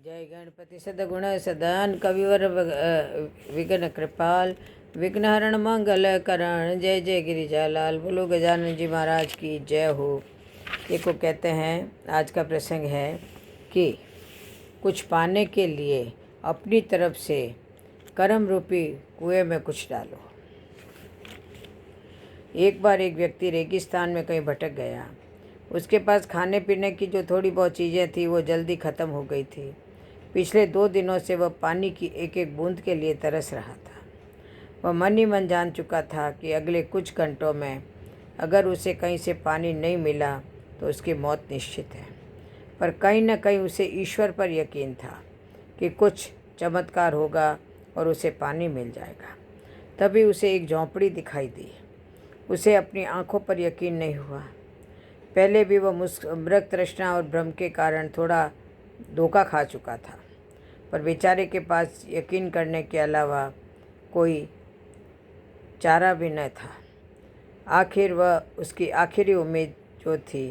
जय गणपति सदगुण सदन कविवर विघ्न कृपाल विघ्नहरण मंगल करण। जय जय गिरिजालाल। बोलो गजानन जी महाराज की जय हो। ये को कहते हैं, आज का प्रसंग है कि कुछ पाने के लिए अपनी तरफ से कर्म रूपी कुएं में कुछ डालो। एक बार एक व्यक्ति रेगिस्तान में कहीं भटक गया। उसके पास खाने पीने की जो थोड़ी बहुत चीज़ें थी वो जल्दी ख़त्म हो गई थी। पिछले 2 दिनों से वह पानी की एक एक बूंद के लिए तरस रहा था। वह मन ही मन जान चुका था कि अगले कुछ घंटों में अगर उसे कहीं से पानी नहीं मिला तो उसकी मौत निश्चित है। पर कहीं न कहीं उसे ईश्वर पर यकीन था कि कुछ चमत्कार होगा और उसे पानी मिल जाएगा। तभी उसे एक झोंपड़ी दिखाई दी। उसे अपनी आंखों पर यकीन नहीं हुआ। पहले भी वह मृग तृष्णा और भ्रम के कारण थोड़ा धोखा खा चुका था, पर बेचारे के पास यकीन करने के अलावा कोई चारा भी न था। आखिर वह उसकी आखिरी उम्मीद जो थी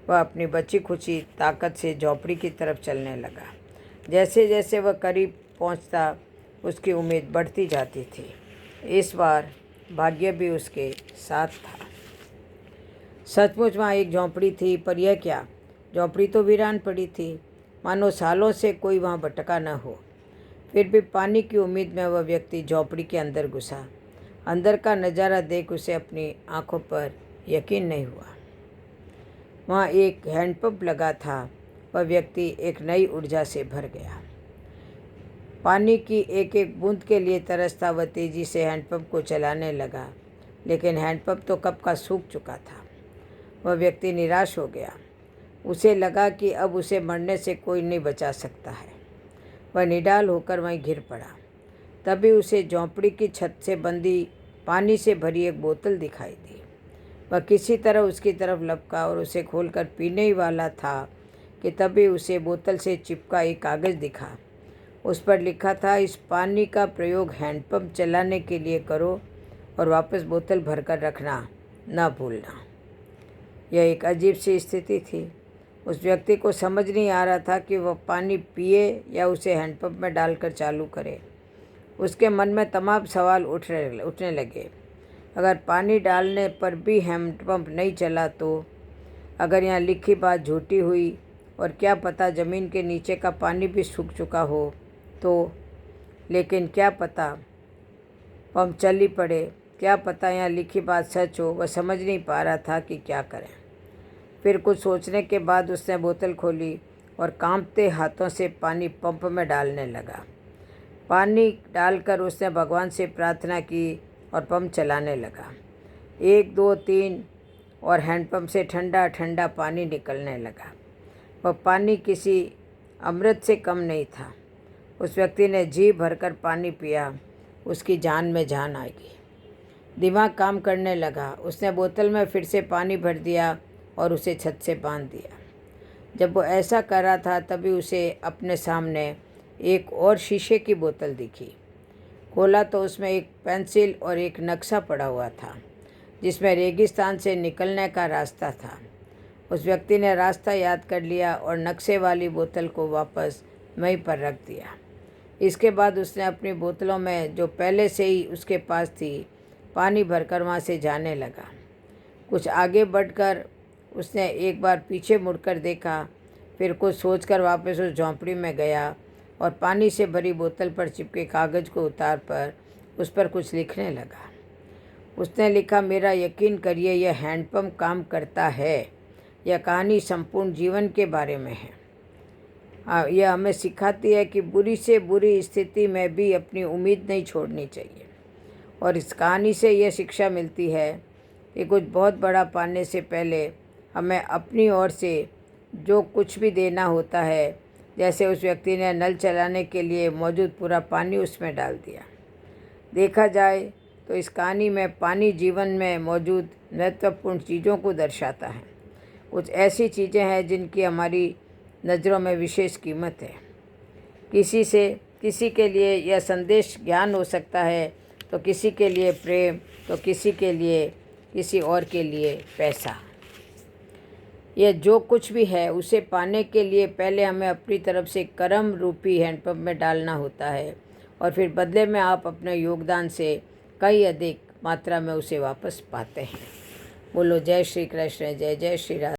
वह अपनी बची खुची ताकत से झोंपड़ी की तरफ चलने लगा। जैसे जैसे वह करीब पहुंचता उसकी उम्मीद बढ़ती जाती थी। इस बार भाग्य भी उसके साथ था। सचमुच वहाँ एक झोंपड़ी थी, पर यह क्या, झोंपड़ी तो वीरान पड़ी थी, मानो सालों से कोई वहाँ भटका न हो। फिर भी पानी की उम्मीद में वह व्यक्ति झोंपड़ी के अंदर घुसा। अंदर का नज़ारा देख उसे अपनी आंखों पर यकीन नहीं हुआ। वहाँ एक हैंडपंप लगा था। वह व्यक्ति एक नई ऊर्जा से भर गया। पानी की एक एक बूंद के लिए तरसता वह तेज़ी से हैंडपंप को चलाने लगा, लेकिन हैंडपंप तो कब का सूख चुका था। वह व्यक्ति निराश हो गया। उसे लगा कि अब उसे मरने से कोई नहीं बचा सकता है। वह निडाल होकर वहीं गिर पड़ा। तभी उसे झोंपड़ी की छत से बंधी पानी से भरी एक बोतल दिखाई दी। वह किसी तरह उसकी तरफ लपका और उसे खोलकर पीने ही वाला था कि तभी उसे बोतल से चिपका एक कागज़ दिखा। उस पर लिखा था, इस पानी का प्रयोग हैंडपंप चलाने के लिए करो और वापस बोतल भरकर रखना न भूलना। यह एक अजीब सी स्थिति थी। उस व्यक्ति को समझ नहीं आ रहा था कि वह पानी पिए या उसे हैंडपंप में डालकर चालू करे। उसके मन में तमाम सवाल उठने लगे। अगर पानी डालने पर भी हैंडपंप नहीं चला तो? अगर यहाँ लिखी बात झूठी हुई और क्या पता ज़मीन के नीचे का पानी भी सूख चुका हो तो? लेकिन क्या पता पंप चल ही पड़े। क्या पता यहाँ लिखी बात सच हो। वह समझ नहीं पा रहा था कि क्या करें। फिर कुछ सोचने के बाद उसने बोतल खोली और कांपते हाथों से पानी पंप में डालने लगा। पानी डालकर उसने भगवान से प्रार्थना की और पंप चलाने लगा। 1 2 3 और हैंडपंप से ठंडा ठंडा पानी निकलने लगा। वह पानी किसी अमृत से कम नहीं था। उस व्यक्ति ने जी भरकर पानी पिया। उसकी जान में जान आ गई। दिमाग काम करने लगा। उसने बोतल में फिर से पानी भर दिया और उसे छत से बांध दिया। जब वो ऐसा कर रहा था तभी उसे अपने सामने एक और शीशे की बोतल दिखी। खोला तो उसमें एक पेंसिल और एक नक्शा पड़ा हुआ था जिसमें रेगिस्तान से निकलने का रास्ता था। उस व्यक्ति ने रास्ता याद कर लिया और नक्शे वाली बोतल को वापस वहीं पर रख दिया। इसके बाद उसने अपनी बोतलों में जो पहले से ही उसके पास थी पानी भरकर वहाँ से जाने लगा। कुछ आगे बढ़कर उसने एक बार पीछे मुड़कर देखा। फिर कुछ सोचकर वापस उस झोंपड़ी में गया और पानी से भरी बोतल पर चिपके कागज़ को उतार पर उस पर कुछ लिखने लगा। उसने लिखा, मेरा यकीन करिए यह हैंडपंप काम करता है। यह कहानी संपूर्ण जीवन के बारे में है। यह हमें सिखाती है कि बुरी से बुरी स्थिति में भी अपनी उम्मीद नहीं छोड़नी चाहिए। और इस कहानी से यह शिक्षा मिलती है कि कुछ बहुत बड़ा पाने से पहले हमें अपनी ओर से जो कुछ भी देना होता है, जैसे उस व्यक्ति ने नल चलाने के लिए मौजूद पूरा पानी उसमें डाल दिया। देखा जाए तो इस कहानी में पानी जीवन में मौजूद महत्वपूर्ण चीज़ों को दर्शाता है। कुछ ऐसी चीज़ें हैं जिनकी हमारी नज़रों में विशेष कीमत है। किसी के लिए यह संदेश ज्ञान हो सकता है, तो किसी के लिए प्रेम, तो किसी के लिए किसी और के लिए पैसा। यह जो कुछ भी है उसे पाने के लिए पहले हमें अपनी तरफ से कर्म रूपी हैंडपंप में डालना होता है और फिर बदले में आप अपने योगदान से कई अधिक मात्रा में उसे वापस पाते हैं। बोलो जय श्री कृष्ण, जय जय श्री राधे।